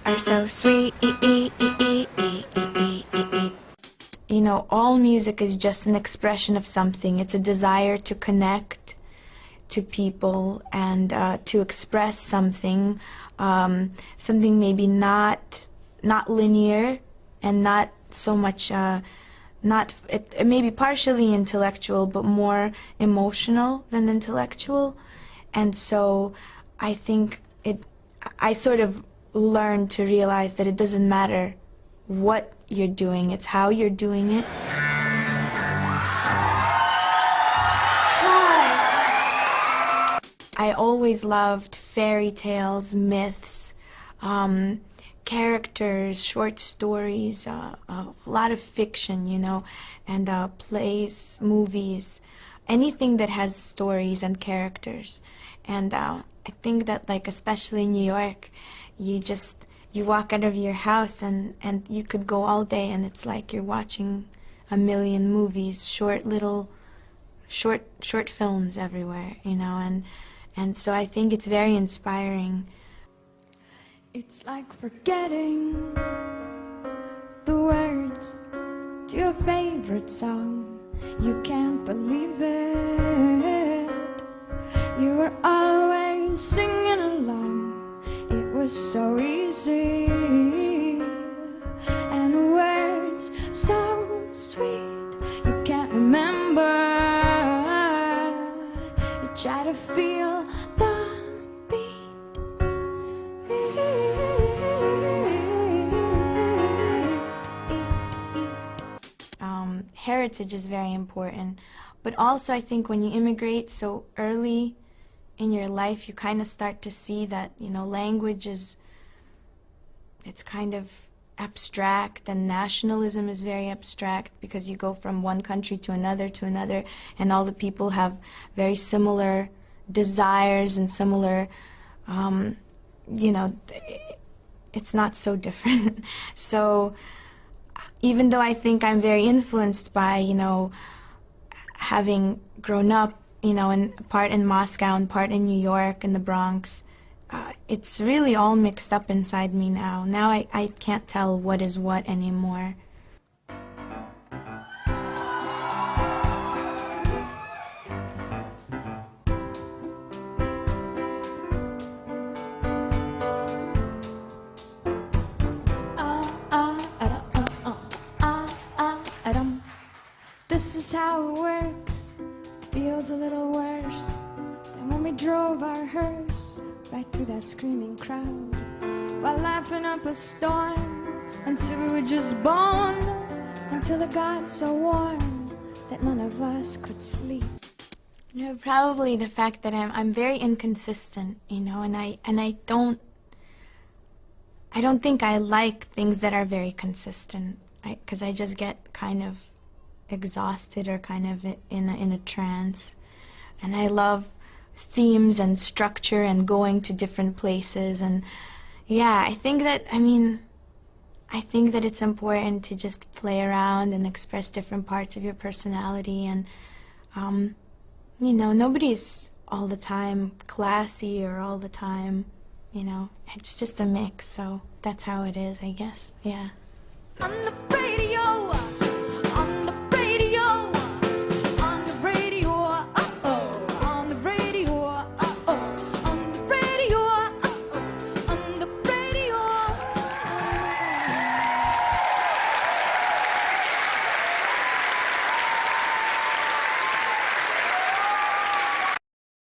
are so sweet. You know, all music is just an expression of something. It's a desire to connect to people and to express something, something maybe not linear and not so much, it may be partially intellectual, but more emotional than intellectual. And so I think I sort of learned to realize that it doesn't matter what you're doing, it's how you're doing it. Hi. I always loved fairy tales, myths, characters, short stories, a lot of fiction, you know, and plays, movies, anything that has stories and characters. And I think that, like, especially in New York, you walk out of your house and you could go all day and it's like you're watching a million movies, short films everywhere, you know, and so I think it's very inspiring. It's like forgetting the words to your favorite song. You can't believe it. You were always singing along. It was so easy. And words so sweet. You can't remember. You try to feel the heritage is very important, but also I think when you immigrate so early in your life, you kind of start to see that, you know, language it's kind of abstract, and nationalism is very abstract because you go from one country to another, and all the people have very similar desires and similar, you know, it's not so different. So even though I think I'm very influenced by, you know, having grown up, you know, in part in Moscow and part in New York and the Bronx, it's really all mixed up inside me now. Now I can't tell what is what anymore. This is how it works. It feels a little worse than when we drove our hearse right through that screaming crowd while laughing up a storm until we were just born, until it got so warm that none of us could sleep. You know, probably the fact that I'm very inconsistent, you know, and I don't think I like things that are very consistent, because I just get kind of exhausted or kind of in a trance. And I love themes and structure and going to different places, and yeah, I think that it's important to just play around and express different parts of your personality, and you know, nobody's all the time classy or all the time, you know, it's just a mix, so that's how it is, I guess. Yeah. On the radio